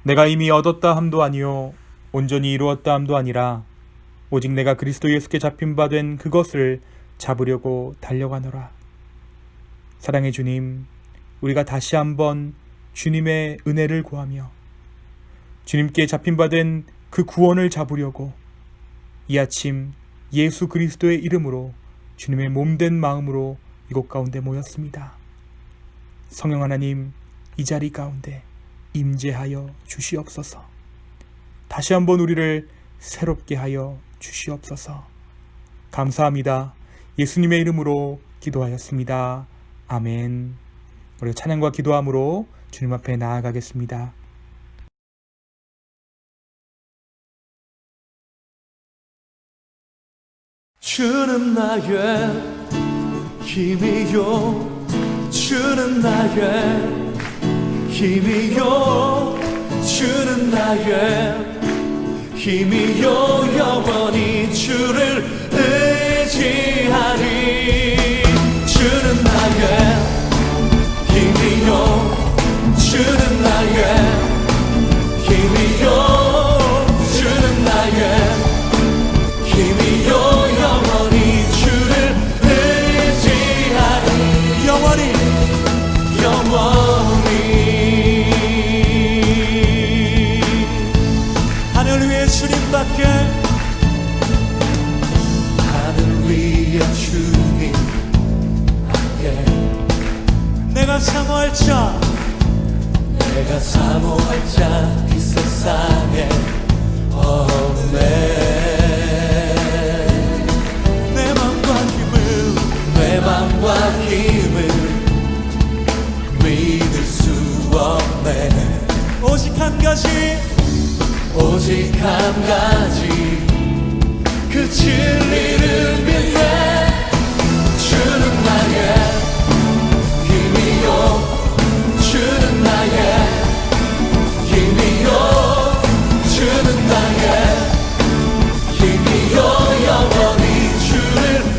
내가 이미 얻었다 함도 아니요 온전히 이루었다 함도 아니라 오직 내가 그리스도 예수께 잡힌 바 된 그것을 잡으려고 달려가노라. 사랑의 주님, 우리가 다시 한번 주님의 은혜를 구하며 주님께 잡힌 바 된 그 구원을 잡으려고 이 아침 예수 그리스도의 이름으로 주님의 몸된 마음으로 이곳 가운데 모였습니다. 성령 하나님, 이 자리 가운데 임재하여 주시옵소서. 다시 한번 우리를 새롭게 하여 주시옵소서. 감사합니다. 예수님의 이름으로 기도하였습니다. 아멘. 우리 찬양과 기도함으로 주님 앞에 나아가겠습니다. 주는 나의 힘이요, 주는 나의 힘이요, 주는 나의 힘이요, 영원히 주를 의지하리. 주는 나의 힘이요, 주는 나의 힘이요, 주는 나의 힘이요, 영원히 주를 의지하리. 영원히 하늘 위에 주님밖에, 하늘 위에 주님밖에 내가 사모할 자, 내가 사모할 자 이 세상에 없네. 내 맘과 힘을 믿을 수 없네. 오직 한 가지, 오직 한 가지, 그 진리를 믿네. 주는 나의 힘이요, 주는 나의 힘이요, 주는 나의 힘이요, 영원히 주를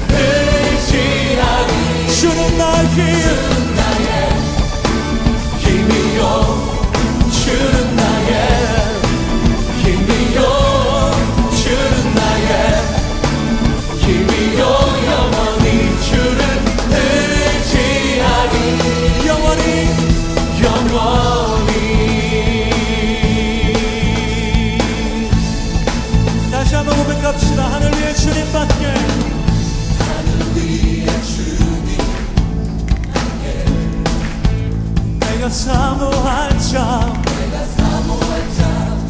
의지하리. 주는 나의 힘이요, 주는 나의 힘이요, 주는 나의 힘이요, 영원히 주를 의지하리. 영원히 다시 한번 고백합시다. 하늘 위에 주님밖에, 하늘 위에 주님밖에 내가 사모할 자, 내가 사모할 자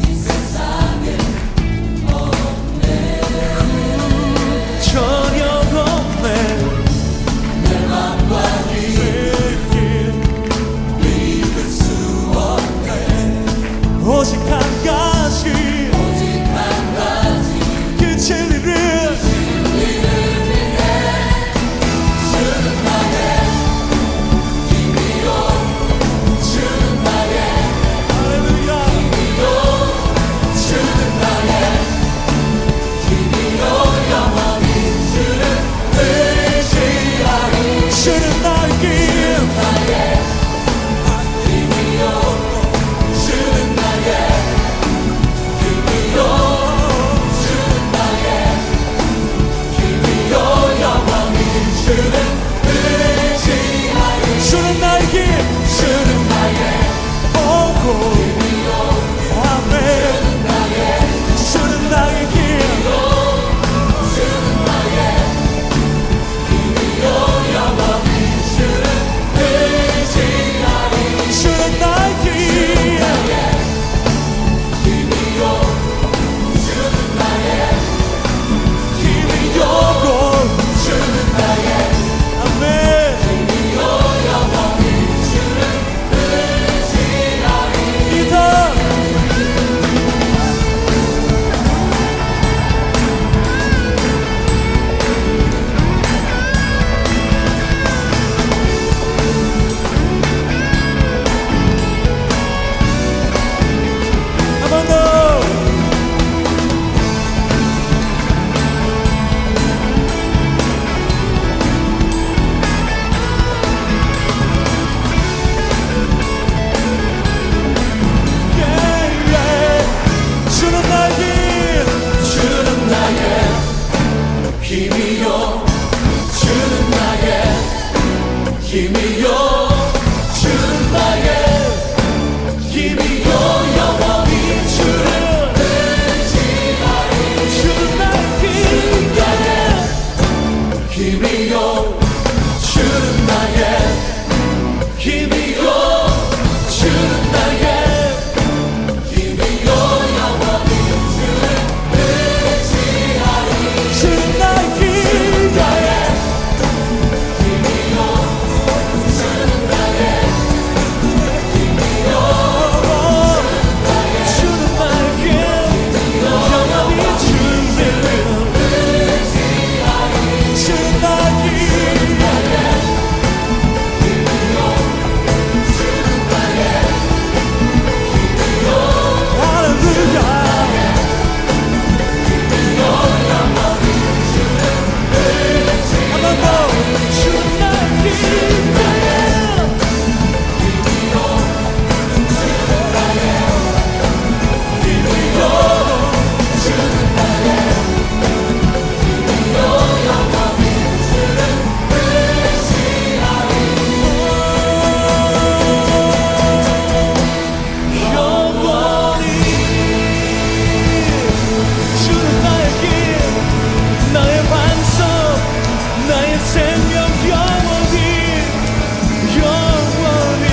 이 세상에 없네. 전혀 없네. 내 맘과 힘을 믿을 수 없네. 오직 한 가지, 오직 한 가지, 그 진리를 믿네. 주는 나의 힘이요, 주는 힘이요 주는 나의 힘이요 영원히 주를 의지하리 주는 나의 힘이요 주는 나의 힘이요 주는 나의 힘이요 영원히 주를 의지하리 주는 나의 힘이요 주는 나의 힘이요 주는 나의 영원히 주를 의지하리 주는 나의 나의 반석 나의 생명 영원히 영원히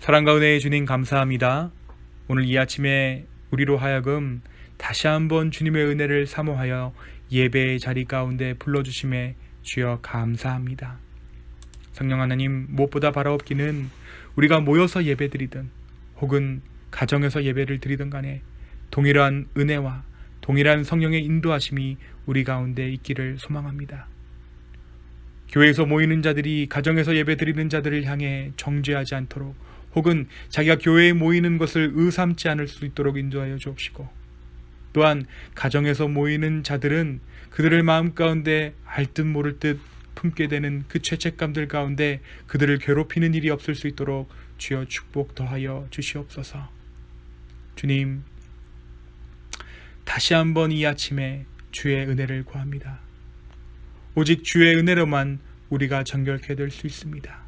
사랑과 은혜의 주님 감사합니다. 오늘 이 아침에 우리로 하여금 다시 한번 주님의 은혜를 사모하여 예배의 자리 가운데 불러주심에 주여 감사합니다. 성령 하나님, 무엇보다 바라옵기는 우리가 모여서 예배드리든 혹은 가정에서 예배를 드리든 간에 동일한 은혜와 동일한 성령의 인도하심이 우리 가운데 있기를 소망합니다. 교회에서 모이는 자들이 가정에서 예배드리는 자들을 향해 정죄하지 않도록 혹은 자기가 교회에 모이는 것을 의삼지 않을 수 있도록 인도하여 주옵시고, 또한 가정에서 모이는 자들은 그들의 마음 가운데 알 듯 모를 듯 품게 되는 그 죄책감들 가운데 그들을 괴롭히는 일이 없을 수 있도록 주여 축복 더하여 주시옵소서. 주님, 다시 한번 이 아침에 주의 은혜를 구합니다. 오직 주의 은혜로만 우리가 정결케 될 수 있습니다.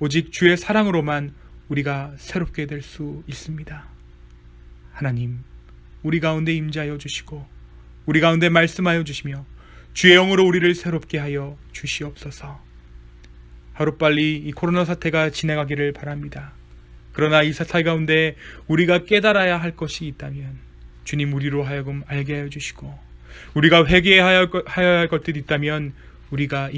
오직 주의 사랑으로만 우리가 새롭게 될 수 있습니다. 하나님, 우리 가운데 임재하여 주시고 우리 가운데 말씀하여 주시며 주의 영으로 우리를 새롭게 하여 주시옵소서. 하루빨리 이 코로나 사태가 지나가기를 바랍니다. 그러나 이 사태 가운데 우리가 깨달아야 할 것이 있다면 주님, 우리로 하여금 알게 하여 주시고, 우리가 회개해야 할 것들이 있다면 우리가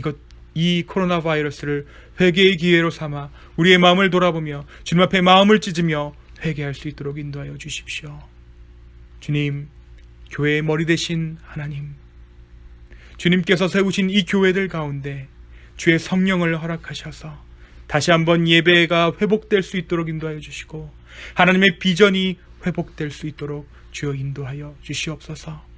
이 코로나 바이러스를 회개의 기회로 삼아 우리의 마음을 돌아보며 주님 앞에 마음을 찢으며 회개할 수 있도록 인도하여 주십시오. 주님, 교회의 머리 되신 하나님, 주님께서 세우신 이 교회들 가운데 주의 성령을 허락하셔서 다시 한번 예배가 회복될 수 있도록 인도하여 주시고, 하나님의 비전이 회복될 수 있도록 주여 인도하여 주시옵소서.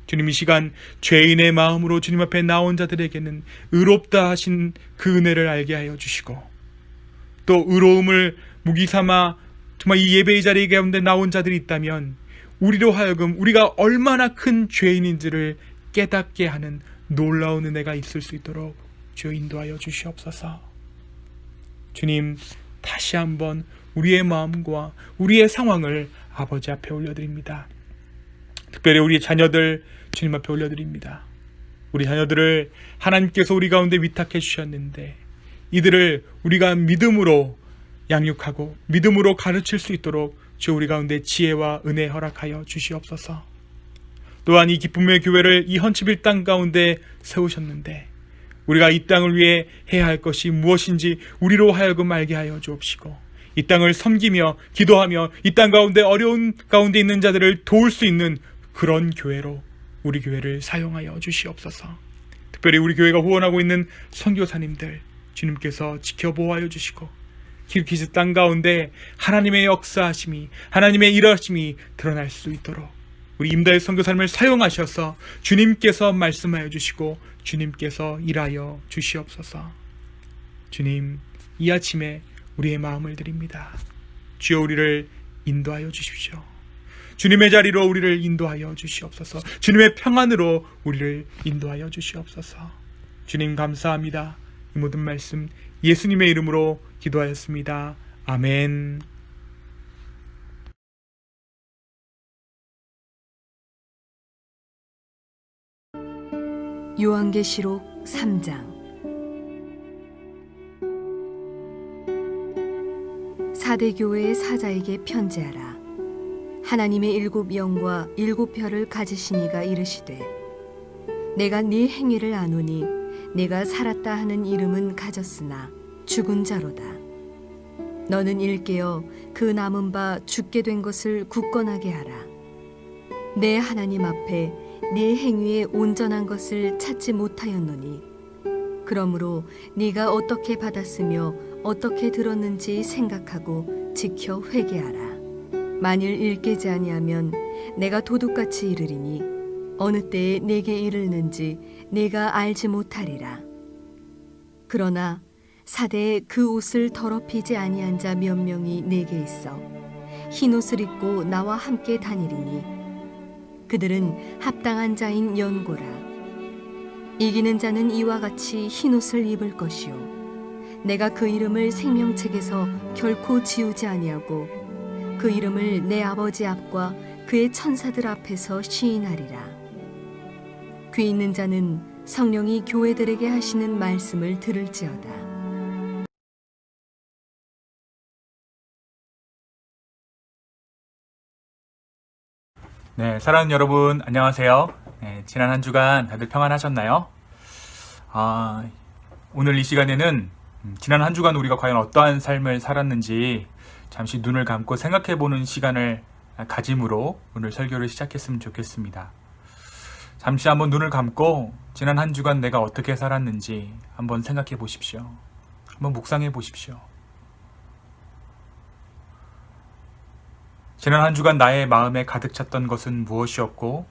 주님, 이 시간 죄인의 마음으로 주님 앞에 나온 자들에게는 의롭다 하신 그 은혜를 알게 하여 주시고, 또 의로움을 무기 삼아 정말 이 예배의 자리 가운데 나온 자들이 있다면 우리로 하여금 우리가 얼마나 큰 죄인인지를 깨닫게 하는 놀라운 은혜가 있을 수 있도록 주여 인도하여 주시옵소서. 주님, 다시 한번 우리의 마음과 우리의 상황을 아버지 앞에 올려드립니다. 특별히 우리 자녀들 주님 앞에 올려드립니다. 우리 자녀들을 하나님께서 우리 가운데 위탁해 주셨는데 이들을 우리가 믿음으로 양육하고 믿음으로 가르칠 수 있도록 주 우리 가운데 지혜와 은혜 허락하여 주시옵소서. 또한 이 기쁨의 교회를 이 헌치빌 땅 가운데 세우셨는데 우리가 이 땅을 위해 해야 할 것이 무엇인지 우리로 하여금 알게 하여 주옵시고, 이 땅을 섬기며 기도하며 이 땅 가운데 어려운 가운데 있는 자들을 도울 수 있는 그런 교회로 우리 교회를 사용하여 주시옵소서. 특별히 우리 교회가 후원하고 있는 선교사님들 주님께서 지켜보호하여 주시고, 키르기즈 땅 가운데 하나님의 역사하심이, 하나님의 일하심이 드러날 수 있도록 우리 임다의 선교사님을 사용하셔서 주님께서 말씀하여 주시고 주님께서 일하여 주시옵소서. 주님, 이 아침에 우리의 마음을 드립니다. 주여, 우리를 인도하여 주십시오. 주님의 자리로 우리를 인도하여 주시옵소서. 주님의 평안으로 우리를 인도하여 주시옵소서. 주님, 감사합니다. 이 모든 말씀 예수님의 이름으로 기도하였습니다. 아멘. 요한계시록 3장. 사대 교회의 사자에게 편지하라. 하나님의 7 영과 7 혀를 가지신 이가 이르시되, 내가 네 행위를 아노니 내가 살았다 하는 이름은 가졌으나 죽은 자로다. 너는 일깨어 그 남은 바 죽게 된 것을 굳건하게 하라. 내 하나님 앞에 네 행위에 온전한 것을 찾지 못하였노니, 그러므로 네가 어떻게 받았으며 어떻게 들었는지 생각하고 지켜 회개하라. 만일 일깨지 아니하면 내가 도둑같이 이르리니 어느 때에 내게 이르는지 내가 알지 못하리라. 그러나 사대에 그 옷을 더럽히지 아니한 자 몇 명이 내게 있어 흰 옷을 입고 나와 함께 다니리니 그들은 합당한 자인 연고라. 이기는 자는 이와 같이 흰 옷을 입을 것이요, 내가 그 이름을 생명책에서 결코 지우지 아니하고 그 이름을 내 아버지 앞과 그의 천사들 앞에서 시인하리라. 귀 있는 자는 성령이 교회들에게 하시는 말씀을 들을지어다. 네, 사랑하는 여러분 안녕하세요. 네, 지난 한 주간 다들 평안하셨나요? 오늘 이 시간에는 지난 한 주간 우리가 과연 어떠한 삶을 살았는지 잠시 눈을 감고 생각해보는 시간을 가짐으로 오늘 설교를 시작했으면 좋겠습니다. 잠시 한번 눈을 감고 지난 한 주간 내가 어떻게 살았는지 한번 생각해 보십시오. 한번 묵상해 보십시오. 지난 한 주간 나의 마음에 가득 찼던 것은 무엇이었고,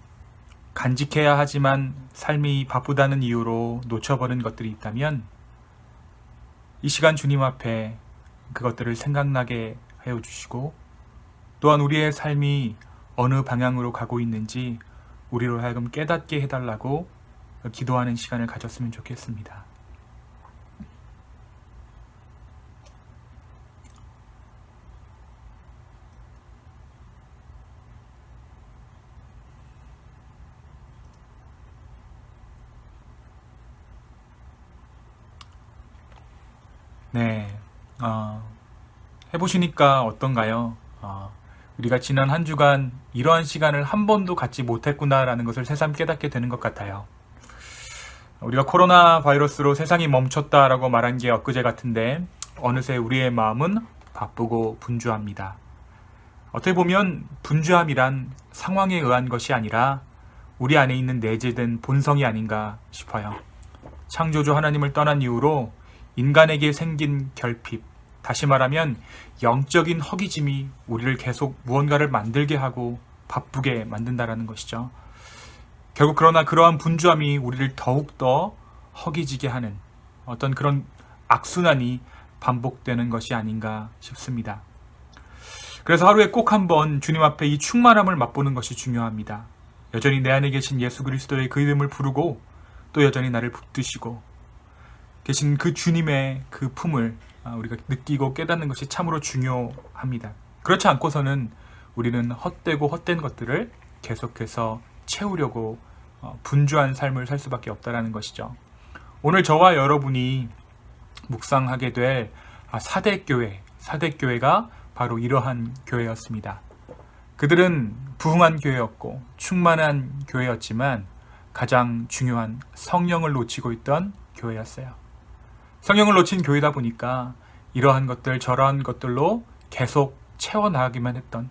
간직해야 하지만 삶이 바쁘다는 이유로 놓쳐버린 것들이 있다면 이 시간 주님 앞에 그것들을 생각나게 하여 주시고, 또한 우리의 삶이 어느 방향으로 가고 있는지 우리로 하여금 깨닫게 해달라고 기도하는 시간을 가졌으면 좋겠습니다. 네, 해보시니까 어떤가요? 우리가 지난 한 주간 이러한 시간을 한 번도 갖지 못했구나라는 것을 새삼 깨닫게 되는 것 같아요. 우리가 코로나 바이러스로 세상이 멈췄다라고 말한 게 엊그제 같은데 어느새 우리의 마음은 바쁘고 분주합니다. 어떻게 보면 분주함이란 상황에 의한 것이 아니라 우리 안에 있는 내재된 본성이 아닌가 싶어요. 창조주 하나님을 떠난 이후로 인간에게 생긴 결핍, 다시 말하면 영적인 허기짐이 우리를 계속 무언가를 만들게 하고 바쁘게 만든다라는 것이죠. 결국 그러나 그러한 분주함이 우리를 더욱더 허기지게 하는 어떤 그런 악순환이 반복되는 것이 아닌가 싶습니다. 그래서 하루에 꼭 한번 주님 앞에 이 충만함을 맛보는 것이 중요합니다. 여전히 내 안에 계신 예수 그리스도의 그 이름을 부르고 또 여전히 나를 붙드시고 계신 그 주님의 그 품을 우리가 느끼고 깨닫는 것이 참으로 중요합니다. 그렇지 않고서는 우리는 헛되고 헛된 것들을 계속해서 채우려고 분주한 삶을 살 수밖에 없다는 것이죠. 오늘 저와 여러분이 묵상하게 될 사대교회가 바로 이러한 교회였습니다. 그들은 부흥한 교회였고 충만한 교회였지만 가장 중요한 성령을 놓치고 있던 교회였어요. 성령을 놓친 교회다 보니까 이러한 것들 저러한 것들로 계속 채워나가기만 했던,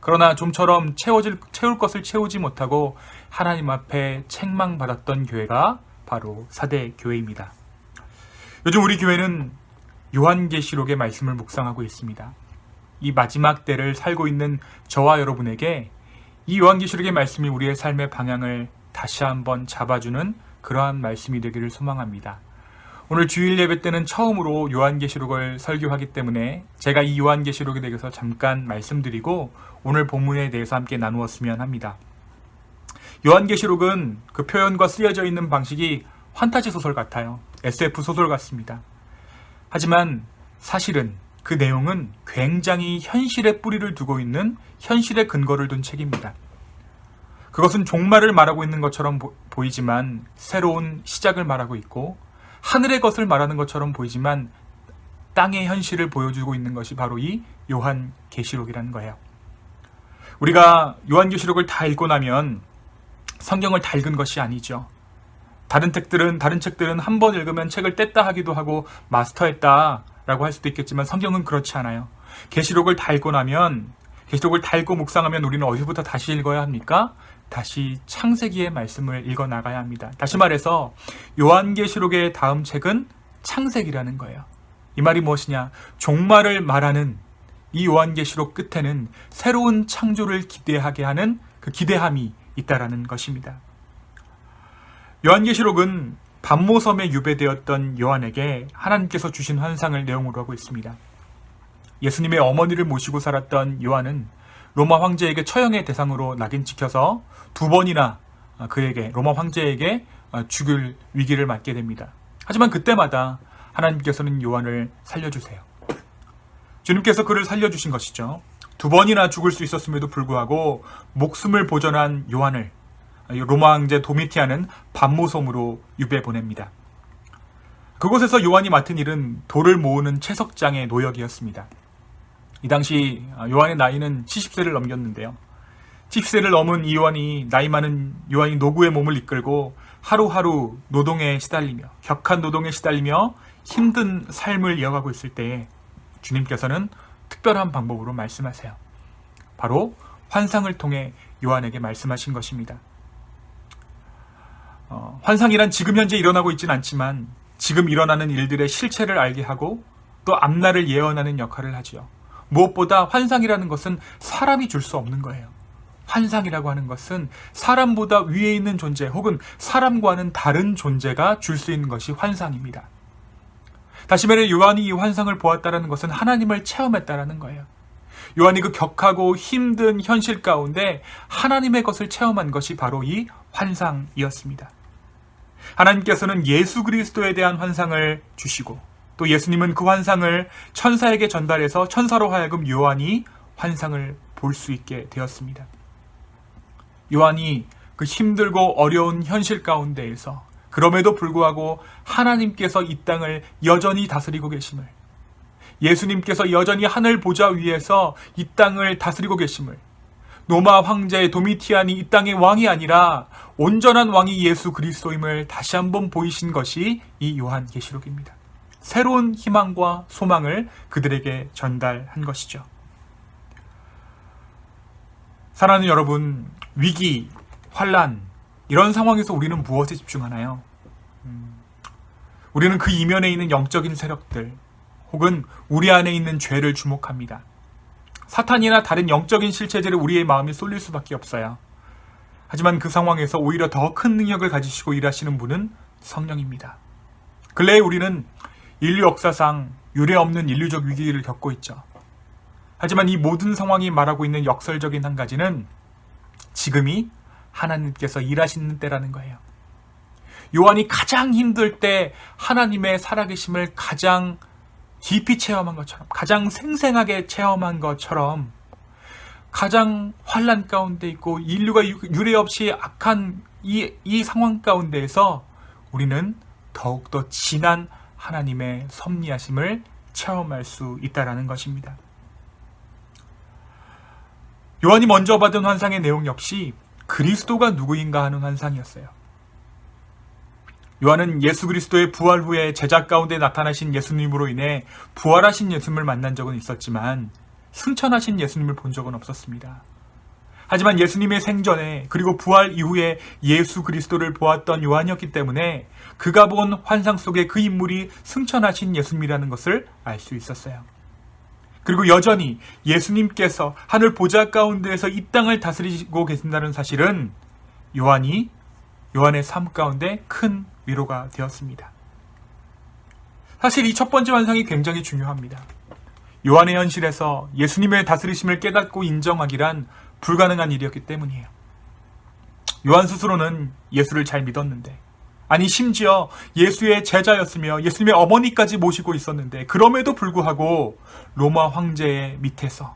그러나 좀처럼 채울 것을 채우지 못하고 하나님 앞에 책망받았던 교회가 바로 사대교회입니다. 요즘 우리 교회는 요한계시록의 말씀을 묵상하고 있습니다. 이 마지막 때를 살고 있는 저와 여러분에게 이 요한계시록의 말씀이 우리의 삶의 방향을 다시 한번 잡아주는 그러한 말씀이 되기를 소망합니다. 오늘 주일 예배 때는 처음으로 요한계시록을 설교하기 때문에 제가 이 요한계시록에 대해서 잠깐 말씀드리고 오늘 본문에 대해서 함께 나누었으면 합니다. 요한계시록은 그 표현과 쓰여져 있는 방식이 판타지 소설 같아요. SF 소설 같습니다. 하지만 사실은 그 내용은 굉장히 현실에 뿌리를 두고 있는, 현실에 근거를 둔 책입니다. 그것은 종말을 말하고 있는 것처럼 보이지만 새로운 시작을 말하고 있고, 하늘의 것을 말하는 것처럼 보이지만 땅의 현실을 보여주고 있는 것이 바로 이 요한계시록이라는 거예요. 우리가 요한계시록을 다 읽고 나면 성경을 다 읽은 것이 아니죠. 다른 책들은 한 번 읽으면 책을 뗐다 하기도 하고 마스터했다라고 할 수도 있겠지만 성경은 그렇지 않아요. 계시록을 다 읽고 나면, 계시록을 다 읽고 묵상하면 우리는 어디서부터 다시 읽어야 합니까? 다시 창세기의 말씀을 읽어 나가야 합니다. 다시 말해서 요한계시록의 다음 책은 창세기라는 거예요. 이 말이 무엇이냐? 종말을 말하는 이 요한계시록 끝에는 새로운 창조를 기대하게 하는 그 기대함이 있다라는 것입니다. 요한계시록은 반모섬에 유배되었던 요한에게 하나님께서 주신 환상을 내용으로 하고 있습니다. 예수님의 어머니를 모시고 살았던 요한은 로마 황제에게 처형의 대상으로 낙인 찍혀서 2번이나 로마 황제에게 죽을 위기를 맞게 됩니다. 하지만 그때마다 하나님께서는 요한을 살려주세요. 주님께서 그를 살려주신 것이죠. 2번이나 죽을 수 있었음에도 불구하고 목숨을 보존한 요한을 로마 황제 도미티아는 반모섬으로 유배 보냅니다. 그곳에서 요한이 맡은 일은 돌을 모으는 채석장의 노역이었습니다. 이 당시 요한의 나이는 70세를 넘겼는데요. 70세를 넘은 이 요한이, 나이 많은 요한이 노구의 몸을 이끌고 하루하루 노동에 시달리며, 격한 노동에 시달리며 힘든 삶을 이어가고 있을 때에 주님께서는 특별한 방법으로 말씀하세요. 바로 환상을 통해 요한에게 말씀하신 것입니다. 환상이란 지금 현재 일어나고 있진 않지만 지금 일어나는 일들의 실체를 알게 하고 또 앞날을 예언하는 역할을 하지요. 무엇보다 환상이라는 것은 사람이 줄 수 없는 거예요. 환상이라고 하는 것은 사람보다 위에 있는 존재 혹은 사람과는 다른 존재가 줄 수 있는 것이 환상입니다. 다시 말해 요한이 이 환상을 보았다는 것은 하나님을 체험했다는 거예요. 요한이 그 격하고 힘든 현실 가운데 하나님의 것을 체험한 것이 바로 이 환상이었습니다. 하나님께서는 예수 그리스도에 대한 환상을 주시고 또 예수님은 그 환상을 천사에게 전달해서 천사로 하여금 요한이 환상을 볼 수 있게 되었습니다. 요한이 그 힘들고 어려운 현실 가운데에서 그럼에도 불구하고 하나님께서 이 땅을 여전히 다스리고 계심을, 예수님께서 여전히 하늘 보좌 위에서 이 땅을 다스리고 계심을, 로마 황제 도미티안이 이 땅의 왕이 아니라 온전한 왕이 예수 그리스도임을 다시 한번 보이신 것이 이 요한계시록입니다. 새로운 희망과 소망을 그들에게 전달한 것이죠. 사랑하는 여러분, 위기, 환난, 이런 상황에서 우리는 무엇에 집중하나요? 우리는 그 이면에 있는 영적인 세력들 혹은 우리 안에 있는 죄를 주목합니다. 사탄이나 다른 영적인 실체들을 우리의 마음에 쏠릴 수밖에 없어요. 하지만 그 상황에서 오히려 더 큰 능력을 가지시고 일하시는 분은 성령입니다. 근래에 우리는 인류 역사상 유례 없는 인류적 위기를 겪고 있죠. 하지만 이 모든 상황이 말하고 있는 역설적인 한 가지는 지금이 하나님께서 일하시는 때라는 거예요. 요한이 가장 힘들 때 하나님의 살아계심을 가장 깊이 체험한 것처럼, 가장 생생하게 체험한 것처럼, 가장 환난 가운데 있고 인류가 유례 없이 악한 이 상황 가운데에서 우리는 더욱더 진한 하나님의 섭리하심을 체험할 수 있다는 것입니다. 요한이 먼저 받은 환상의 내용 역시 그리스도가 누구인가 하는 환상이었어요. 요한은 예수 그리스도의 부활 후에 제자 가운데 나타나신 예수님으로 인해 부활하신 예수님을 만난 적은 있었지만 승천하신 예수님을 본 적은 없었습니다. 하지만 예수님의 생전에 그리고 부활 이후에 예수 그리스도를 보았던 요한이었기 때문에 그가 본 환상 속에 그 인물이 승천하신 예수님이라는 것을 알 수 있었어요. 그리고 여전히 예수님께서 하늘 보좌 가운데에서 이 땅을 다스리고 계신다는 사실은 요한의 삶 가운데 큰 위로가 되었습니다. 사실 이 첫 번째 환상이 굉장히 중요합니다. 요한의 현실에서 예수님의 다스리심을 깨닫고 인정하기란 불가능한 일이었기 때문이에요. 요한 스스로는 예수를 잘 믿었는데, 아니 심지어 예수의 제자였으며 예수님의 어머니까지 모시고 있었는데 그럼에도 불구하고 로마 황제의 밑에서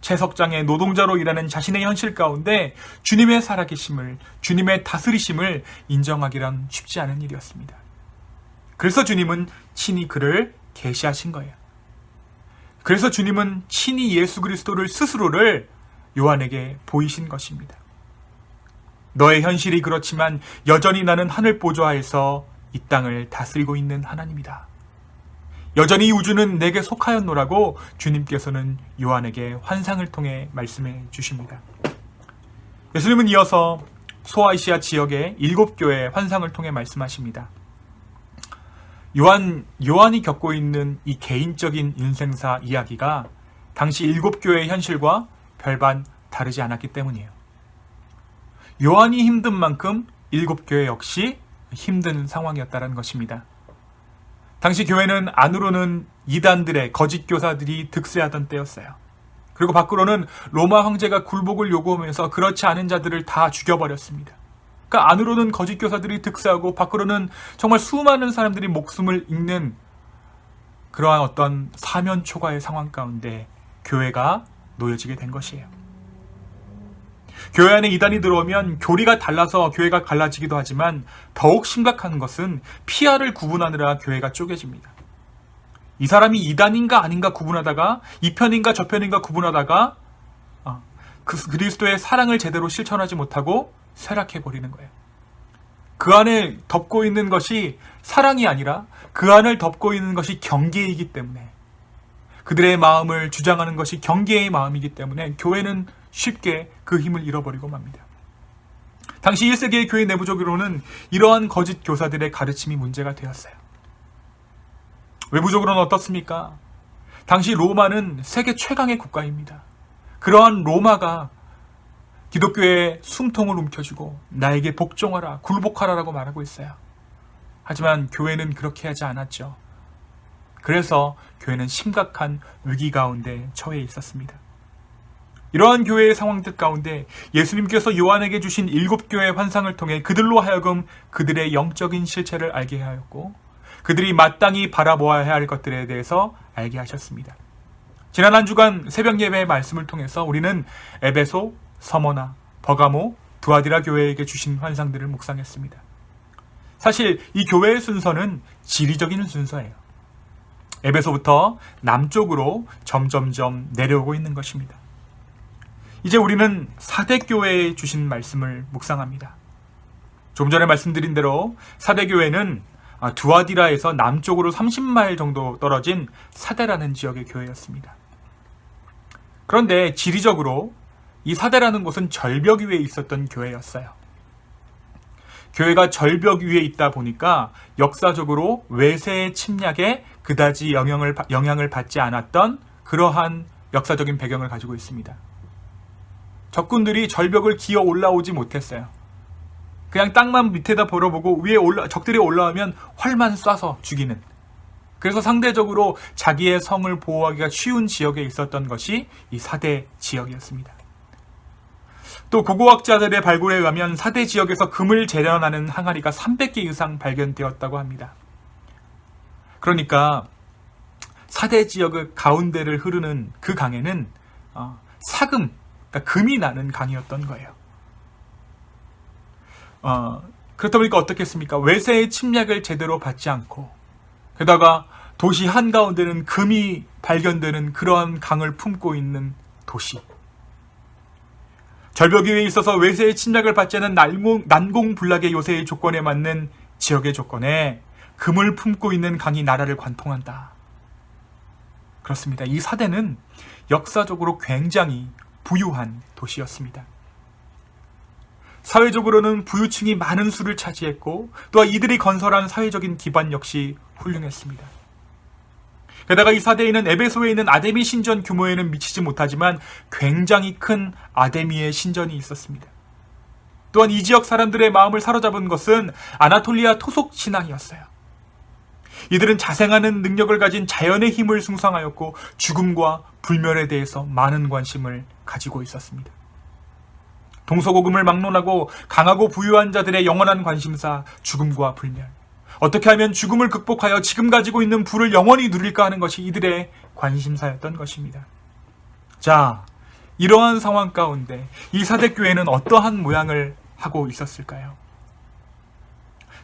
채석장의 노동자로 일하는 자신의 현실 가운데 주님의 살아계심을, 주님의 다스리심을 인정하기란 쉽지 않은 일이었습니다. 그래서 주님은 친히 그를 계시하신 거예요. 그래서 주님은 친히 예수 그리스도를 스스로를 요한에게 보이신 것입니다. 너의 현실이 그렇지만 여전히 나는 하늘 보좌에서 이 땅을 다스리고 있는 하나님이다. 여전히 이 우주는 내게 속하였노라고 주님께서는 요한에게 환상을 통해 말씀해 주십니다. 예수님은 이어서 소아시아 지역의 7교회 환상을 통해 말씀하십니다. 요한이 겪고 있는 이 개인적인 인생사 이야기가 당시 7교회의 현실과 별반 다르지 않았기 때문이에요. 요한이 힘든 만큼 7교회 역시 힘든 상황이었다는 것입니다. 당시 교회는 안으로는 이단들의 거짓 교사들이 득세하던 때였어요. 그리고 밖으로는 로마 황제가 굴복을 요구하면서 그렇지 않은 자들을 다 죽여버렸습니다. 그러니까 안으로는 거짓 교사들이 득세하고 밖으로는 정말 수많은 사람들이 목숨을 잃는 그러한 어떤 사면초가의 상황 가운데 교회가 놓여지게 된 것이에요. 교회 안에 이단이 들어오면 교리가 달라서 교회가 갈라지기도 하지만 더욱 심각한 것은 피아를 구분하느라 교회가 쪼개집니다. 이 사람이 이단인가 아닌가 구분하다가 이 편인가 저 편인가 구분하다가 그리스도의 사랑을 제대로 실천하지 못하고 쇠락해버리는 거예요. 그 안에 덮고 있는 것이 사랑이 아니라 그 안을 덮고 있는 것이 경계이기 때문에, 그들의 마음을 주장하는 것이 경계의 마음이기 때문에 교회는 쉽게 그 힘을 잃어버리고 맙니다. 당시 1세기의 교회 내부적으로는 이러한 거짓 교사들의 가르침이 문제가 되었어요. 외부적으로는 어떻습니까? 당시 로마는 세계 최강의 국가입니다. 그러한 로마가 기독교의 숨통을 움켜쥐고 나에게 복종하라, 굴복하라라고 말하고 있어요. 하지만 교회는 그렇게 하지 않았죠. 그래서 교회는 심각한 위기 가운데 처해 있었습니다. 이러한 교회의 상황들 가운데 예수님께서 요한에게 주신 7교회의 환상을 통해 그들로 하여금 그들의 영적인 실체를 알게 하였고, 그들이 마땅히 바라보아야 할 것들에 대해서 알게 하셨습니다. 지난 한 주간 새벽 예배의 말씀을 통해서 우리는 에베소, 서머나, 버가모, 두아디라 교회에게 주신 환상들을 묵상했습니다. 사실 이 교회의 순서는 지리적인 순서예요. 에베소부터 남쪽으로 점점점 내려오고 있는 것입니다. 이제 우리는 사대교회에 주신 말씀을 묵상합니다. 조금 전에 말씀드린 대로 사대교회는 두아디라에서 남쪽으로 30마일 정도 떨어진 사대라는 지역의 교회였습니다. 그런데 지리적으로 이 사대라는 곳은 절벽 위에 있었던 교회였어요. 교회가 절벽 위에 있다 보니까 역사적으로 외세의 침략에 그다지 영향을 받지 않았던 그러한 역사적인 배경을 가지고 있습니다. 적군들이 절벽을 기어 올라오지 못했어요. 그냥 땅만 밑에다 벌어보고 위에 적들이 올라오면 활만 쏴서 죽이는, 그래서 상대적으로 자기의 성을 보호하기가 쉬운 지역에 있었던 것이 이 사대 지역이었습니다. 또 고고학자들의 발굴에 의하면 사대 지역에서 금을 재련하는 항아리가 300개 이상 발견되었다고 합니다. 그러니까 사대 지역의 가운데를 흐르는 그 강에는 사금, 그러니까 금이 나는 강이었던 거예요. 그렇다 보니까 어떻겠습니까? 외세의 침략을 제대로 받지 않고, 게다가 도시 한가운데는 금이 발견되는 그러한 강을 품고 있는 도시. 절벽 위에 있어서 외세의 침략을 받지 않은 난공불락의 요새의 조건에 맞는 지역의 조건에 금을 품고 있는 강이 나라를 관통한다. 그렇습니다. 이 사대는 역사적으로 굉장히 부유한 도시였습니다. 사회적으로는 부유층이 많은 수를 차지했고, 또한 이들이 건설한 사회적인 기반 역시 훌륭했습니다. 게다가 이 사대에는 에베소에 있는 아데미 신전 규모에는 미치지 못하지만 굉장히 큰 아데미의 신전이 있었습니다. 또한 이 지역 사람들의 마음을 사로잡은 것은 아나톨리아 토속 신앙이었어요. 이들은 자생하는 능력을 가진 자연의 힘을 숭상하였고, 죽음과 불멸에 대해서 많은 관심을 가지고 있었습니다. 동서고금을 막론하고 강하고 부유한 자들의 영원한 관심사, 죽음과 불멸. 어떻게 하면 죽음을 극복하여 지금 가지고 있는 부를 영원히 누릴까 하는 것이 이들의 관심사였던 것입니다. 자, 이러한 상황 가운데 이 사대교회는 어떠한 모양을 하고 있었을까요?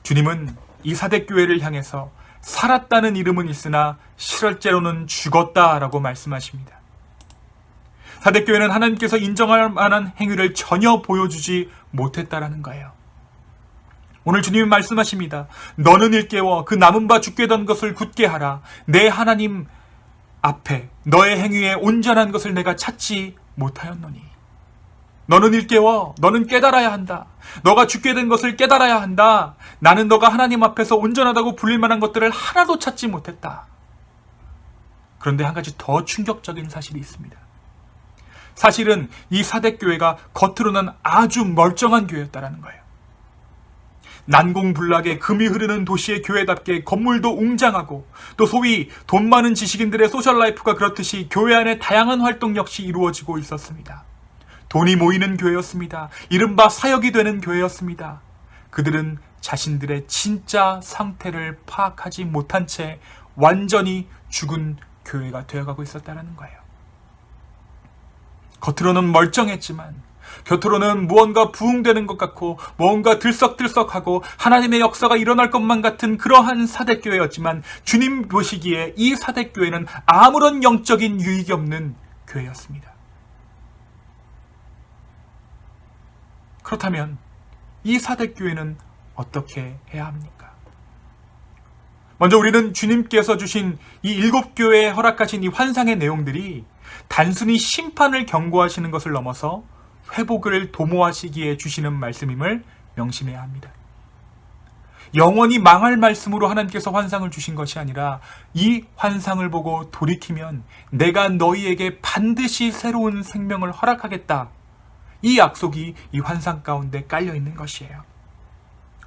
주님은 이 사대교회를 향해서 살았다는 이름은 있으나 실제로는 죽었다라고 말씀하십니다. 사대교회는 하나님께서 인정할 만한 행위를 전혀 보여주지 못했다라는 거예요. 오늘 주님은 말씀하십니다. 너는 일깨워 그 남은 바 죽게 된 것을 굳게 하라. 내 하나님 앞에 너의 행위에 온전한 것을 내가 찾지 못하였노니. 너는 일깨워, 너는 깨달아야 한다. 너가 죽게 된 것을 깨달아야 한다. 나는 너가 하나님 앞에서 온전하다고 불릴 만한 것들을 하나도 찾지 못했다. 그런데 한 가지 더 충격적인 사실이 있습니다. 사실은 이 사대교회가 겉으로는 아주 멀쩡한 교회였다라는 거예요. 난공불락의 금이 흐르는 도시의 교회답게 건물도 웅장하고, 또 소위 돈 많은 지식인들의 소셜라이프가 그렇듯이 교회 안에 다양한 활동 역시 이루어지고 있었습니다. 돈이 모이는 교회였습니다. 이른바 사역이 되는 교회였습니다. 그들은 자신들의 진짜 상태를 파악하지 못한 채 완전히 죽은 교회가 되어가고 있었다는 거예요. 겉으로는 멀쩡했지만, 겉으로는 무언가 부흥되는 것 같고 무언가 들썩들썩하고 하나님의 역사가 일어날 것만 같은 그러한 사대교회였지만, 주님 보시기에 이 사대교회는 아무런 영적인 유익이 없는 교회였습니다. 그렇다면 이 사대교회는 어떻게 해야 합니까? 먼저 우리는 주님께서 주신 이 7교회에 허락하신 이 환상의 내용들이 단순히 심판을 경고하시는 것을 넘어서 회복을 도모하시기에 주시는 말씀임을 명심해야 합니다. 영원히 망할 말씀으로 하나님께서 환상을 주신 것이 아니라 이 환상을 보고 돌이키면 내가 너희에게 반드시 새로운 생명을 허락하겠다. 이 약속이 이 환상 가운데 깔려 있는 것이에요.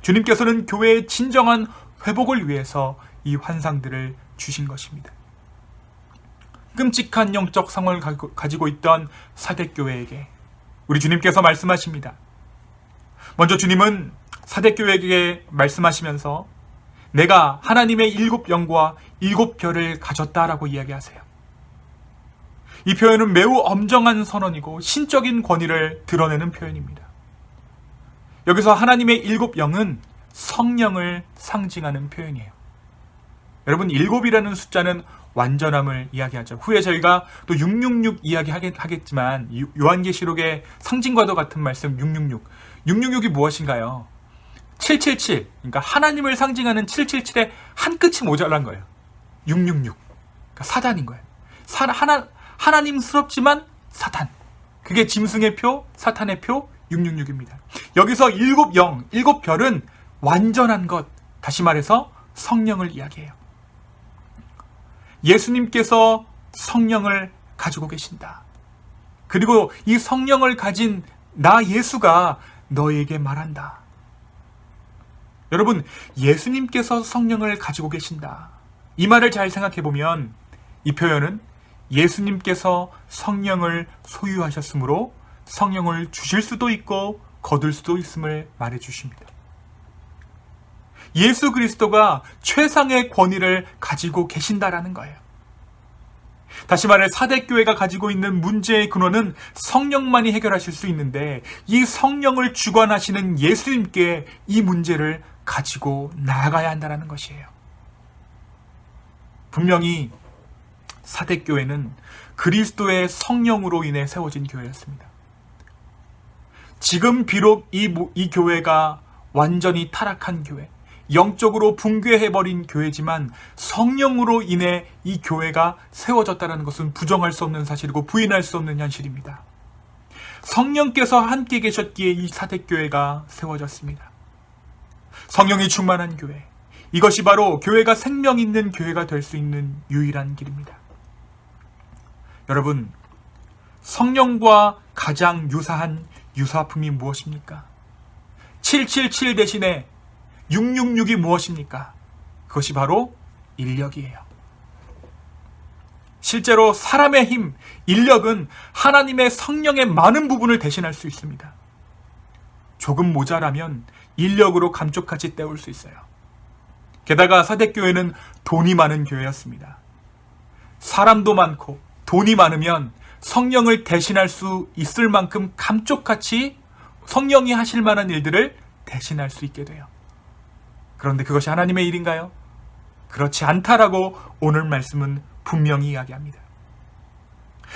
주님께서는 교회의 진정한 회복을 위해서 이 환상들을 주신 것입니다. 끔찍한 영적 상황을 가지고 있던 사대교회에게 우리 주님께서 말씀하십니다. 먼저 주님은 사대교회에게 말씀하시면서 내가 하나님의 7 영과 7 별을 가졌다라고 이야기하세요. 이 표현은 매우 엄정한 선언이고 신적인 권위를 드러내는 표현입니다. 여기서 하나님의 7 영은 성령을 상징하는 표현이에요. 여러분 7이라는 숫자는 완전함을 이야기하죠. 후에 저희가 또 666 이야기하겠지만 요한계시록의 상징과도 같은 말씀 666. 666이 무엇인가요? 777. 그러니까 하나님을 상징하는 777에 한 끝이 모자란 거예요. 666. 그러니까 사단인 거예요. 하나님스럽지만 사탄. 그게 짐승의 표, 사탄의 표 666입니다. 여기서 7 영, 7 별은 완전한 것, 다시 말해서 성령을 이야기해요. 예수님께서 성령을 가지고 계신다. 그리고 이 성령을 가진 나 예수가 너에게 말한다. 여러분, 예수님께서 성령을 가지고 계신다. 이 말을 잘 생각해 보면 이 표현은 예수님께서 성령을 소유하셨으므로 성령을 주실 수도 있고 거둘 수도 있음을 말해 주십니다. 예수 그리스도가 최상의 권위를 가지고 계신다라는 거예요. 다시 말해 사대교회가 가지고 있는 문제의 근원은 성령만이 해결하실 수 있는데 이 성령을 주관하시는 예수님께 이 문제를 가지고 나아가야 한다는 것이에요. 분명히 사대교회는 그리스도의 성령으로 인해 세워진 교회였습니다. 지금 비록 이 교회가 완전히 타락한 교회, 영적으로 붕괴해버린 교회지만 성령으로 인해 이 교회가 세워졌다는 것은 부정할 수 없는 사실이고 부인할 수 없는 현실입니다. 성령께서 함께 계셨기에 이 사대교회가 세워졌습니다. 성령이 충만한 교회, 이것이 바로 교회가 생명 있는 교회가 될 수 있는 유일한 길입니다. 여러분, 성령과 가장 유사한 유사품이 무엇입니까? 777 대신에 666이 무엇입니까? 그것이 바로 인력이에요. 실제로 사람의 힘, 인력은 하나님의 성령의 많은 부분을 대신할 수 있습니다. 조금 모자라면 인력으로 감쪽같이 때울 수 있어요. 게다가 사대교회는 돈이 많은 교회였습니다. 사람도 많고 돈이 많으면 성령을 대신할 수 있을 만큼 감쪽같이 성령이 하실 만한 일들을 대신할 수 있게 돼요. 그런데 그것이 하나님의 일인가요? 그렇지 않다라고 오늘 말씀은 분명히 이야기합니다.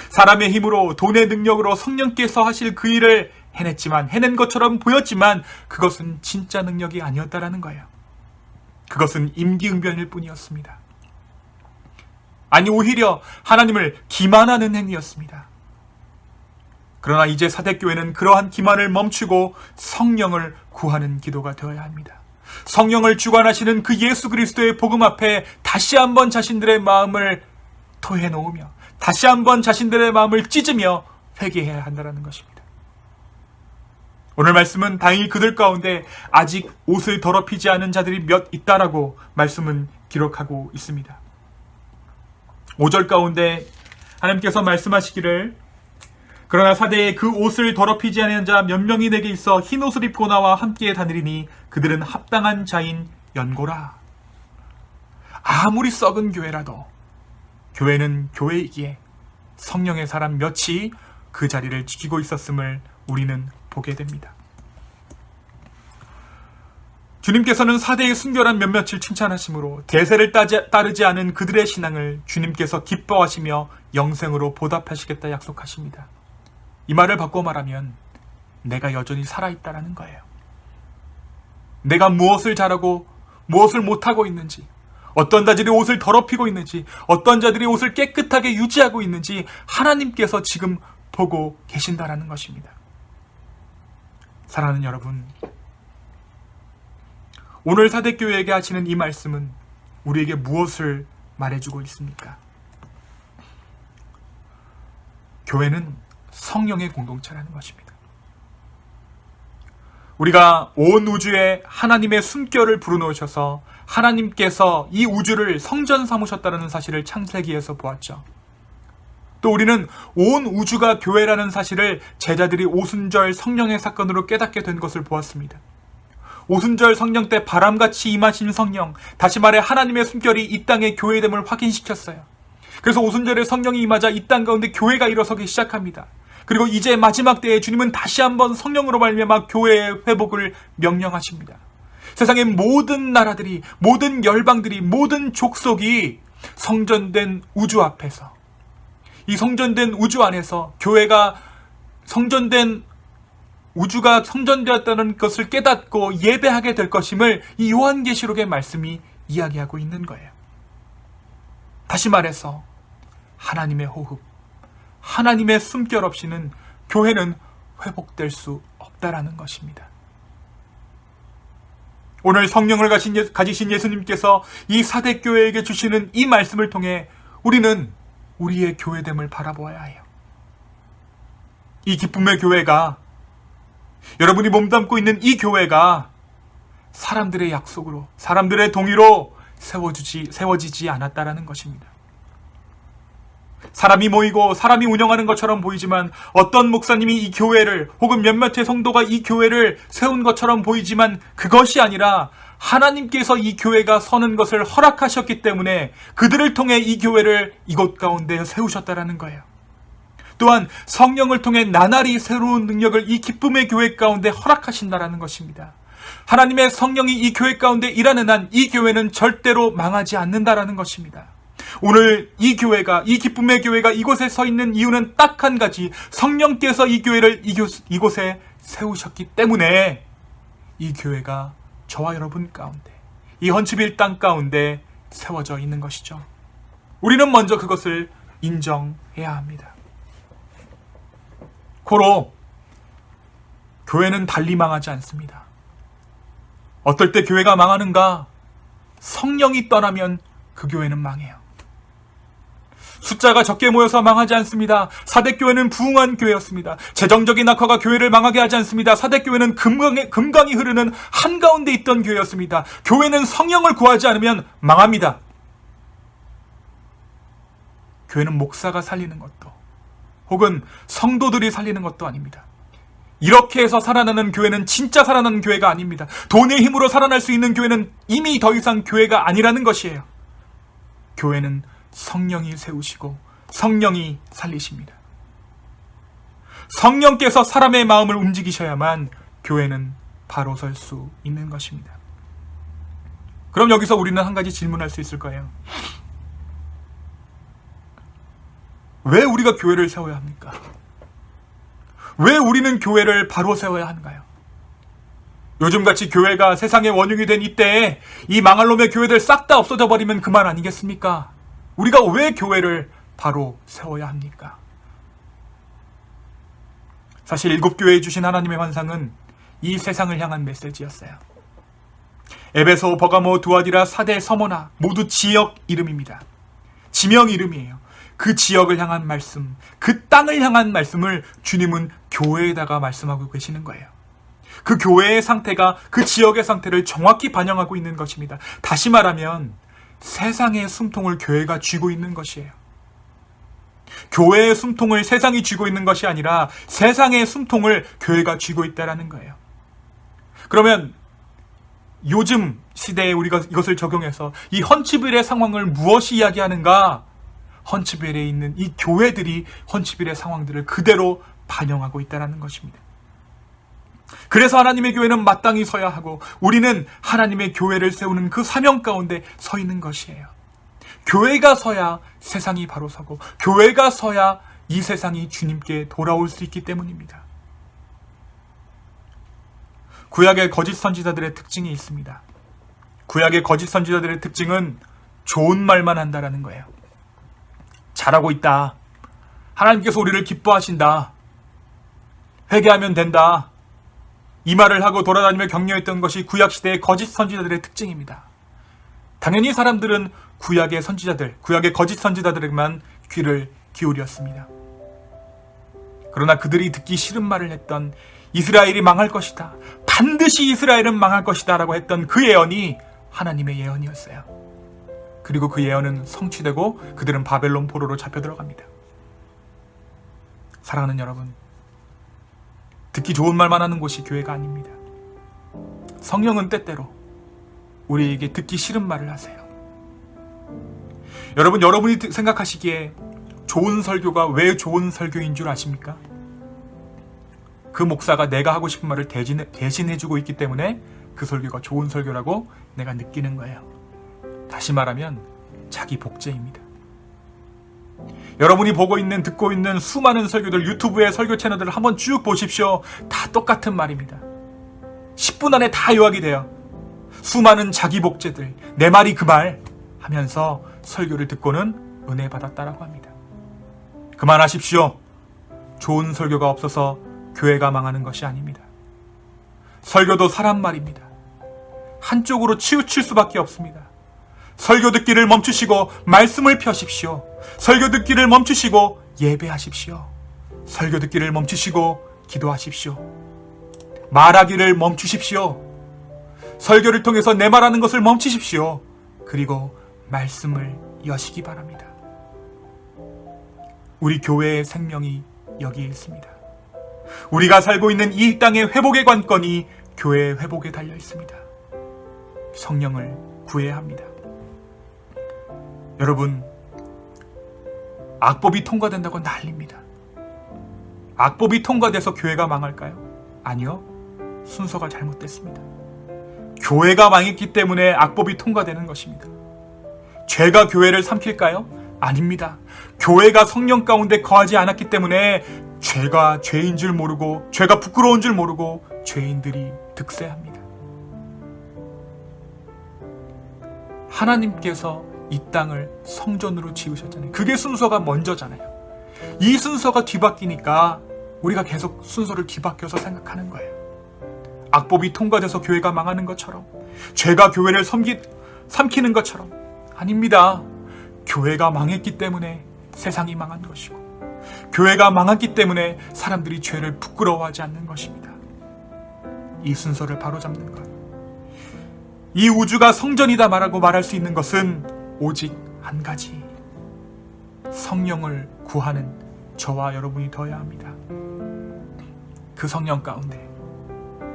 사람의 힘으로 돈의 능력으로 성령께서 하실 그 일을 해낸 것처럼 보였지만 그것은 진짜 능력이 아니었다라는 거예요. 그것은 임기응변일 뿐이었습니다. 아니 오히려 하나님을 기만하는 행위였습니다. 그러나 이제 사대교회는 그러한 기만을 멈추고 성령을 구하는 기도가 되어야 합니다. 성령을 주관하시는 그 예수 그리스도의 복음 앞에 다시 한번 자신들의 마음을 토해 놓으며 다시 한번 자신들의 마음을 찢으며 회개해야 한다는 것입니다. 오늘 말씀은 다행히 그들 가운데 아직 옷을 더럽히지 않은 자들이 몇 있다라고 말씀은 기록하고 있습니다. 5절 가운데 하나님께서 말씀하시기를 그러나 사대에 그 옷을 더럽히지 않은 자 몇 명이 내게 있어 흰 옷을 입고 나와 함께 다니리니 그들은 합당한 자인 연고라. 아무리 썩은 교회라도 교회는 교회이기에 성령의 사람 몇이 그 자리를 지키고 있었음을 우리는 보게 됩니다. 주님께서는 사대의 순결한 몇몇을 칭찬하심으로 대세를 따르지 않은 그들의 신앙을 주님께서 기뻐하시며 영생으로 보답하시겠다 약속하십니다. 이 말을 바꿔 말하면 내가 여전히 살아있다라는 거예요. 내가 무엇을 잘하고 무엇을 못하고 있는지, 어떤 자들이 옷을 더럽히고 있는지, 어떤 자들이 옷을 깨끗하게 유지하고 있는지 하나님께서 지금 보고 계신다라는 것입니다. 사랑하는 여러분, 오늘 사대교회에게 하시는 이 말씀은 우리에게 무엇을 말해주고 있습니까? 교회는 성령의 공동체라는 것입니다. 우리가 온 우주에 하나님의 숨결을 불어넣으셔서 하나님께서 이 우주를 성전 삼으셨다는 사실을 창세기에서 보았죠. 또 우리는 온 우주가 교회라는 사실을 제자들이 오순절 성령의 사건으로 깨닫게 된 것을 보았습니다. 오순절 성령 때 바람같이 임하신 성령, 다시 말해 하나님의 숨결이 이 땅의 교회됨을 확인시켰어요. 그래서 오순절에 성령이 임하자 이 땅 가운데 교회가 일어서기 시작합니다. 그리고 이제 마지막 때에 주님은 다시 한번 성령으로 말미암아 교회의 회복을 명령하십니다. 세상의 모든 나라들이, 모든 열방들이, 모든 족속이 성전된 우주 앞에서, 이 성전된 우주 안에서 교회가 성전된 우주가 성전되었다는 것을 깨닫고 예배하게 될 것임을 이 요한계시록의 말씀이 이야기하고 있는 거예요. 다시 말해서 하나님의 호흡, 하나님의 숨결 없이는 교회는 회복될 수 없다라는 것입니다. 오늘 성령을 가지신 예수님께서 이 사대교회에게 주시는 이 말씀을 통해 우리는 우리의 교회됨을 바라보아야 해요. 이 기쁨의 교회가, 여러분이 몸담고 있는 이 교회가 사람들의 약속으로, 사람들의 동의로 세워지지 않았다라는 것입니다. 사람이 모이고 사람이 운영하는 것처럼 보이지만, 어떤 목사님이 이 교회를, 혹은 몇몇의 성도가 이 교회를 세운 것처럼 보이지만 그것이 아니라 하나님께서 이 교회가 서는 것을 허락하셨기 때문에 그들을 통해 이 교회를 이곳 가운데 세우셨다라는 거예요. 또한 성령을 통해 나날이 새로운 능력을 이 기쁨의 교회 가운데 허락하신다라는 것입니다. 하나님의 성령이 이 교회 가운데 일하는 한 이 교회는 절대로 망하지 않는다라는 것입니다. 오늘 이 교회가, 이 기쁨의 교회가 이곳에 서 있는 이유는 딱 한 가지, 성령께서 이 교회를 이곳에 세우셨기 때문에 이 교회가 저와 여러분 가운데, 이 헌치빌 땅 가운데 세워져 있는 것이죠. 우리는 먼저 그것을 인정해야 합니다. 고로 교회는 달리 망하지 않습니다. 어떨 때 교회가 망하는가? 성령이 떠나면 그 교회는 망해요. 숫자가 적게 모여서 망하지 않습니다. 사대교회는 부흥한 교회였습니다. 재정적인 악화가 교회를 망하게 하지 않습니다. 사대교회는 금강이 흐르는 한가운데 있던 교회였습니다. 교회는 성령을 구하지 않으면 망합니다. 교회는 목사가 살리는 것도, 혹은 성도들이 살리는 것도 아닙니다. 이렇게 해서 살아나는 교회는 진짜 살아나는 교회가 아닙니다. 돈의 힘으로 살아날 수 있는 교회는 이미 더 이상 교회가 아니라는 것이에요. 교회는 성령이 세우시고 성령이 살리십니다. 성령께서 사람의 마음을 움직이셔야만 교회는 바로 설 수 있는 것입니다. 그럼 여기서 우리는 한 가지 질문할 수 있을 거예요. 왜 우리가 교회를 세워야 합니까? 왜 우리는 교회를 바로 세워야 하는가요? 요즘같이 교회가 세상의 원흉이 된 이때에 이 망할 놈의 교회들 싹 다 없어져 버리면 그만 아니겠습니까? 우리가 왜 교회를 바로 세워야 합니까? 사실 7교회에 주신 하나님의 환상은 이 세상을 향한 메시지였어요. 에베소, 버가모, 두아디라, 사데, 서머나 모두 지역 이름입니다. 지명 이름이에요. 그 지역을 향한 말씀, 그 땅을 향한 말씀을 주님은 교회에다가 말씀하고 계시는 거예요. 그 교회의 상태가 그 지역의 상태를 정확히 반영하고 있는 것입니다. 다시 말하면 세상의 숨통을 교회가 쥐고 있는 것이에요. 교회의 숨통을 세상이 쥐고 있는 것이 아니라 세상의 숨통을 교회가 쥐고 있다는 거예요. 그러면 요즘 시대에 우리가 이것을 적용해서 이 헌치빌의 상황을 무엇이 이야기하는가? 헌치빌에 있는 이 교회들이 헌치빌의 상황들을 그대로 반영하고 있다는 것입니다. 그래서 하나님의 교회는 마땅히 서야 하고 우리는 하나님의 교회를 세우는 그 사명 가운데 서 있는 것이에요. 교회가 서야 세상이 바로 서고 교회가 서야 이 세상이 주님께 돌아올 수 있기 때문입니다. 구약의 거짓 선지자들의 특징이 있습니다. 구약의 거짓 선지자들의 특징은 좋은 말만 한다라는 거예요. 잘하고 있다. 하나님께서 우리를 기뻐하신다. 회개하면 된다. 이 말을 하고 돌아다니며 격려했던 것이 구약시대의 거짓 선지자들의 특징입니다. 당연히 사람들은 구약의 선지자들, 구약의 거짓 선지자들에게만 귀를 기울였습니다. 그러나 그들이 듣기 싫은 말을 했던 이스라엘이 망할 것이다. 반드시 이스라엘은 망할 것이다 라고 했던 그 예언이 하나님의 예언이었어요. 그리고 그 예언은 성취되고 그들은 바벨론 포로로 잡혀 들어갑니다. 사랑하는 여러분, 듣기 좋은 말만 하는 곳이 교회가 아닙니다. 성령은 때때로 우리에게 듣기 싫은 말을 하세요. 여러분, 여러분이 생각하시기에 좋은 설교가 왜 좋은 설교인 줄 아십니까? 그 목사가 내가 하고 싶은 말을 대신해주고 있기 때문에 그 설교가 좋은 설교라고 내가 느끼는 거예요. 다시 말하면 자기 복제입니다. 여러분이 보고 있는, 듣고 있는 수많은 설교들, 유튜브의 설교 채널들을 한번 쭉 보십시오. 다 똑같은 말입니다. 10분 안에 다 요약이 돼요. 수많은 자기 복제들, 내 말이 그 말 하면서 설교를 듣고는 은혜 받았다라고 합니다. 그만하십시오. 좋은 설교가 없어서 교회가 망하는 것이 아닙니다. 설교도 사람 말입니다. 한쪽으로 치우칠 수밖에 없습니다. 설교 듣기를 멈추시고 말씀을 펴십시오. 설교 듣기를 멈추시고 예배하십시오. 설교 듣기를 멈추시고 기도하십시오. 말하기를 멈추십시오. 설교를 통해서 내 말하는 것을 멈추십시오. 그리고 말씀을 여시기 바랍니다. 우리 교회의 생명이 여기에 있습니다. 우리가 살고 있는 이 땅의 회복의 관건이 교회의 회복에 달려 있습니다. 성령을 구해야 합니다. 여러분, 악법이 통과된다고 난립니다. 악법이 통과돼서 교회가 망할까요? 아니요. 순서가 잘못됐습니다. 교회가 망했기 때문에 악법이 통과되는 것입니다. 죄가 교회를 삼킬까요? 아닙니다. 교회가 성령 가운데 거하지 않았기 때문에 죄가 죄인 줄 모르고, 죄가 부끄러운 줄 모르고 죄인들이 득세합니다. 하나님께서 이 땅을 성전으로 지으셨잖아요. 그게 순서가 먼저잖아요. 이 순서가 뒤바뀌니까 우리가 계속 순서를 뒤바뀌어서 생각하는 거예요. 악법이 통과돼서 교회가 망하는 것처럼, 죄가 교회를 삼키는 것처럼. 아닙니다. 교회가 망했기 때문에 세상이 망한 것이고, 교회가 망했기 때문에 사람들이 죄를 부끄러워하지 않는 것입니다. 이 순서를 바로잡는 것, 이 우주가 성전이다 말할 수 있는 것은 오직 한 가지, 성령을 구하는 저와 여러분이 되어야 합니다. 그 성령 가운데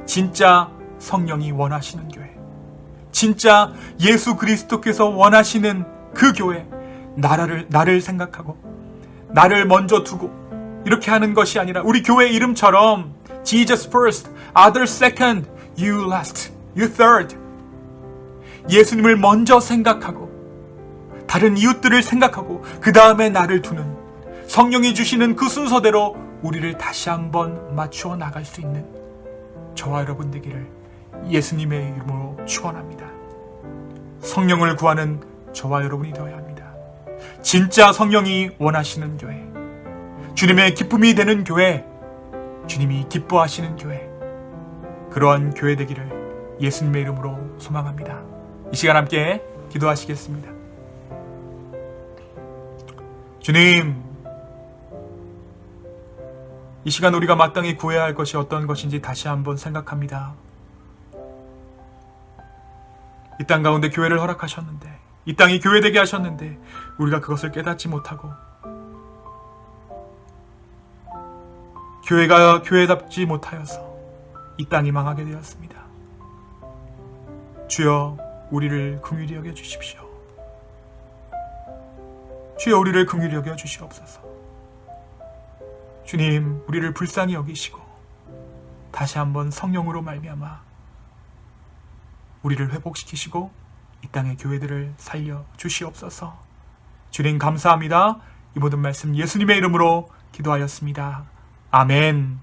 진짜 성령이 원하시는 교회, 진짜 예수 그리스도께서 원하시는 그 교회, 나를 생각하고 나를 먼저 두고 이렇게 하는 것이 아니라 우리 교회 이름처럼 Jesus first, others second, you last, you third. 예수님을 먼저 생각하고 다른 이웃들을 생각하고 그 다음에 나를 두는 성령이 주시는 그 순서대로 우리를 다시 한번 맞추어 나갈 수 있는 저와 여러분 되기를 예수님의 이름으로 축원합니다. 성령을 구하는 저와 여러분이 되어야 합니다. 진짜 성령이 원하시는 교회, 주님의 기쁨이 되는 교회, 주님이 기뻐하시는 교회, 그러한 교회 되기를 예수님의 이름으로 소망합니다. 이 시간 함께 기도하시겠습니다. 주님, 이 시간 우리가 마땅히 구해야 할 것이 어떤 것인지 다시 한번 생각합니다. 이 땅 가운데 교회를 허락하셨는데, 이 땅이 교회되게 하셨는데 우리가 그것을 깨닫지 못하고 교회가 교회답지 못하여서 이 땅이 망하게 되었습니다. 주여, 우리를 긍휼히 여겨 주십시오. 주여, 우리를 긍휼히 여겨 주시옵소서. 주님, 우리를 불쌍히 여기시고 다시 한번 성령으로 말미암아 우리를 회복시키시고 이 땅의 교회들을 살려 주시옵소서. 주님 감사합니다. 이 모든 말씀 예수님의 이름으로 기도하였습니다. 아멘.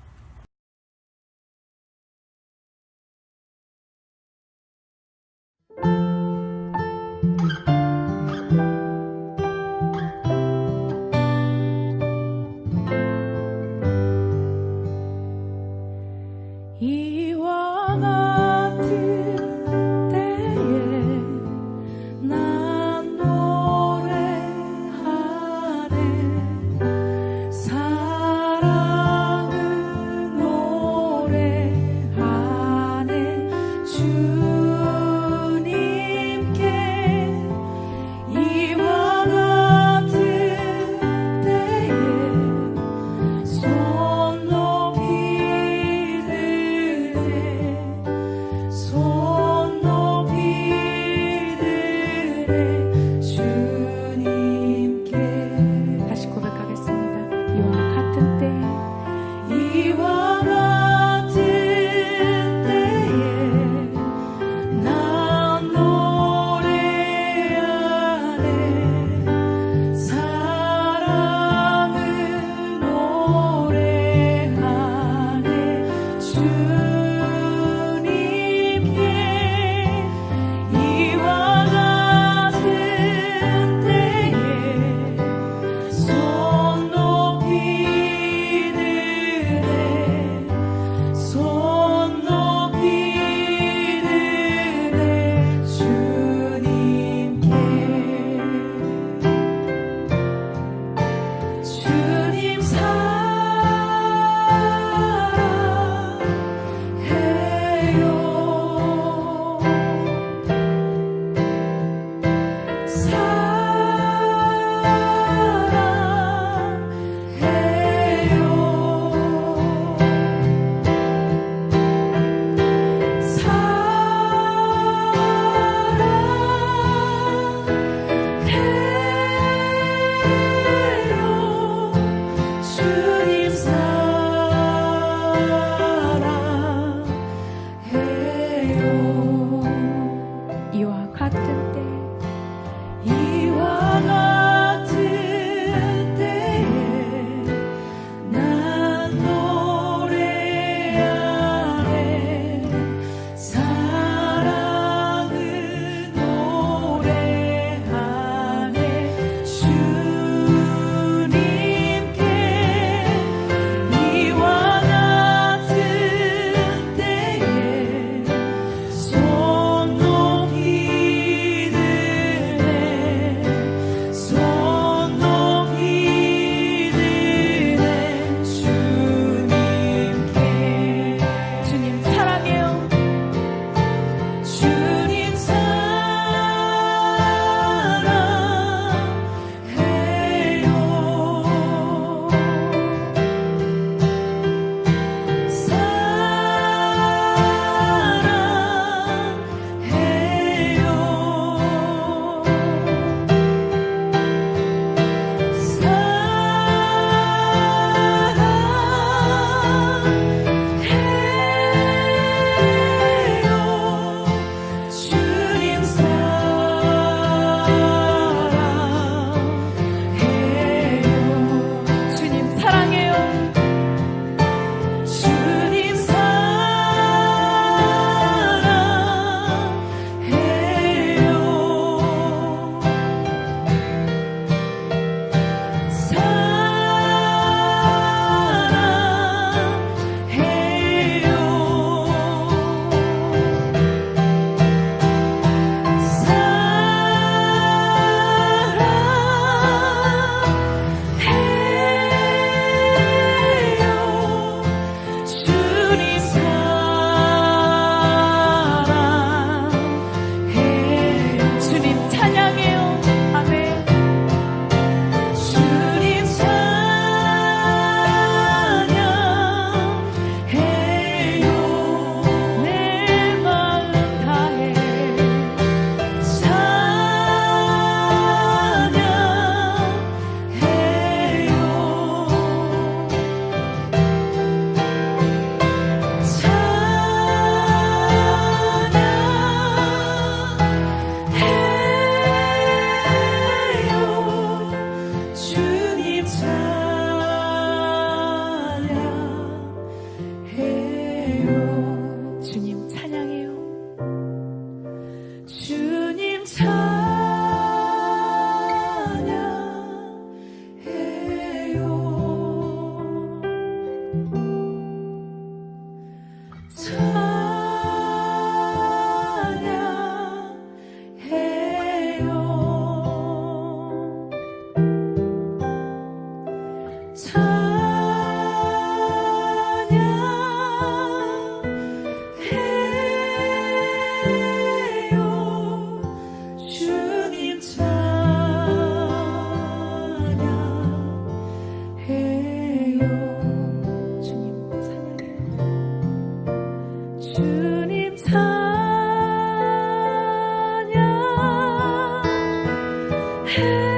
주님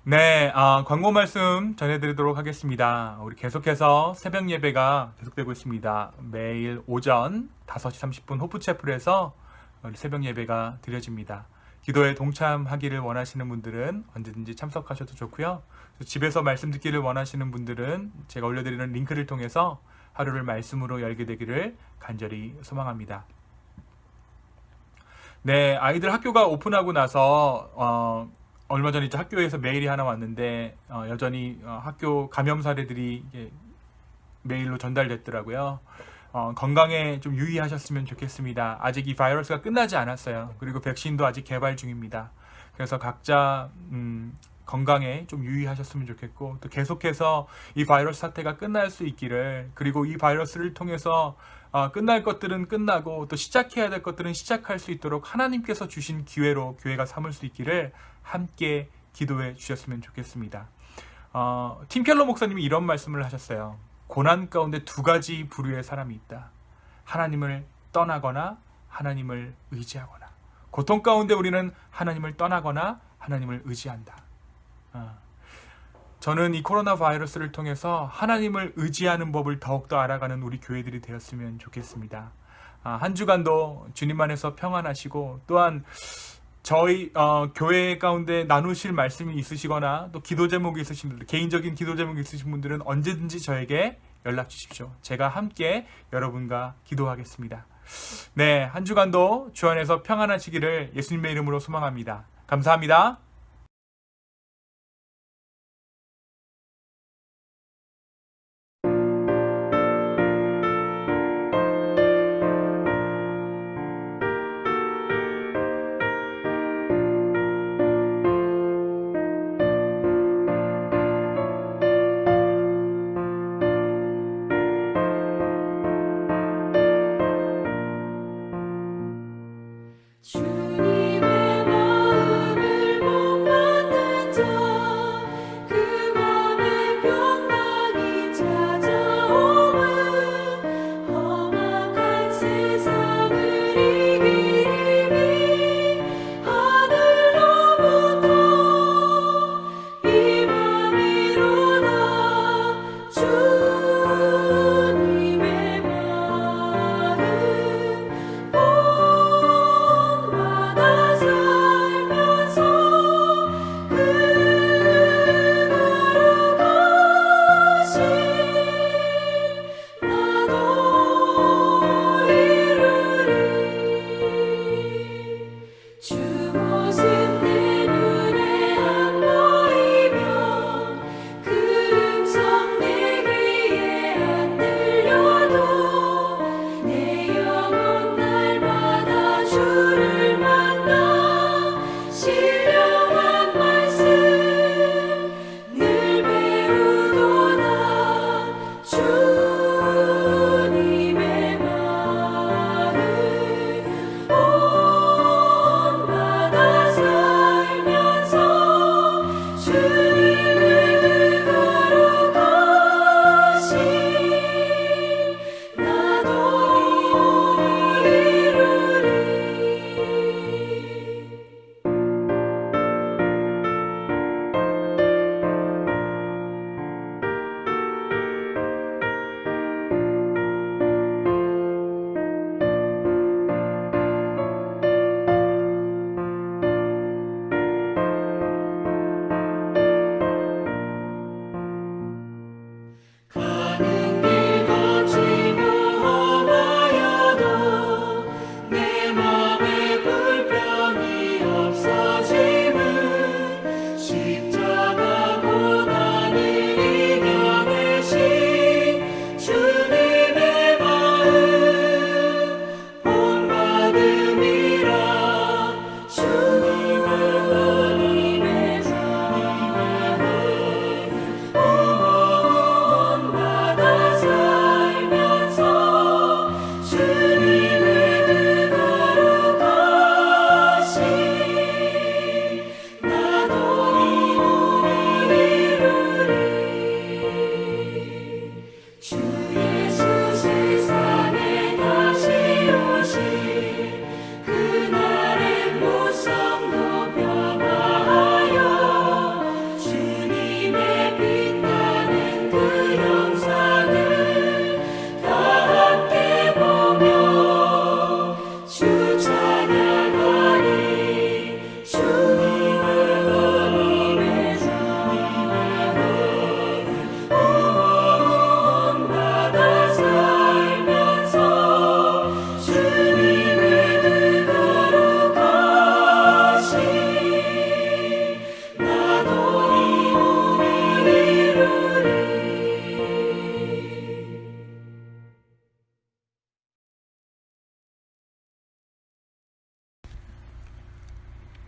네, 광고 말씀 전해드리도록 하겠습니다. 우리 계속해서 새벽 예배가 계속되고 있습니다. 매일 오전 5시 30분 호프채플에서 새벽 예배가 드려집니다. 기도에 동참하기를 원하시는 분들은 언제든지 참석하셔도 좋고요. 집에서 말씀 듣기를 원하시는 분들은 제가 올려드리는 링크를 통해서 하루를 말씀으로 열게 되기를 간절히 소망합니다. 네, 아이들 학교가 오픈하고 나서 얼마 전에 이제 학교에서 메일이 하나 왔는데 여전히 학교 감염 사례들이 메일로 전달됐더라고요. 건강에 좀 유의하셨으면 좋겠습니다. 아직 이 바이러스가 끝나지 않았어요. 그리고 백신도 아직 개발 중입니다. 그래서 각자 건강에 좀 유의하셨으면 좋겠고, 또 계속해서 이 바이러스 사태가 끝날 수 있기를, 그리고 이 바이러스를 통해서 끝날 것들은 끝나고 또 시작해야 될 것들은 시작할 수 있도록 하나님께서 주신 기회로 교회가 삼을 수 있기를 함께 기도해 주셨으면 좋겠습니다. 팀 켈러 목사님이 이런 말씀을 하셨어요. 고난 가운데 두 가지 부류의 사람이 있다. 하나님을 떠나거나 하나님을 의지하거나. 고통 가운데 우리는 하나님을 떠나거나 하나님을 의지한다. 저는 이 코로나 바이러스를 통해서 하나님을 의지하는 법을 더욱더 알아가는 우리 교회들이 되었으면 좋겠습니다. 한 주간도 주님 안에서 평안하시고, 또한 저희 교회 가운데 나누실 말씀이 있으시거나 또 기도 제목이 있으신 분들, 개인적인 기도 제목이 있으신 분들은 언제든지 저에게 연락 주십시오. 제가 함께 여러분과 기도하겠습니다. 네, 한 주간도 주 안에서 평안하시기를 예수님의 이름으로 소망합니다. 감사합니다. 주님의 마음을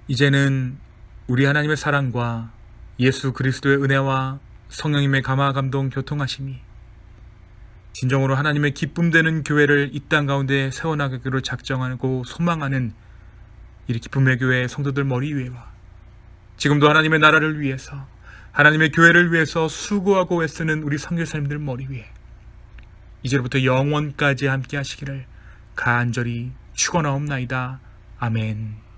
이제는 우리 하나님의 사랑과 예수 그리스도의 은혜와 성령님의 감화 감동 교통하심이 진정으로 하나님의 기쁨되는 교회를 이 땅 가운데 세워나가기로 작정하고 소망하는 이 기쁨의 교회 성도들 머리 위에와 지금도 하나님의 나라를 위해서 하나님의 교회를 위해서 수고하고 애쓰는 우리 선교사님들 머리 위에 이제부터 영원까지 함께 하시기를 간절히 축원하옵나이다. 아멘.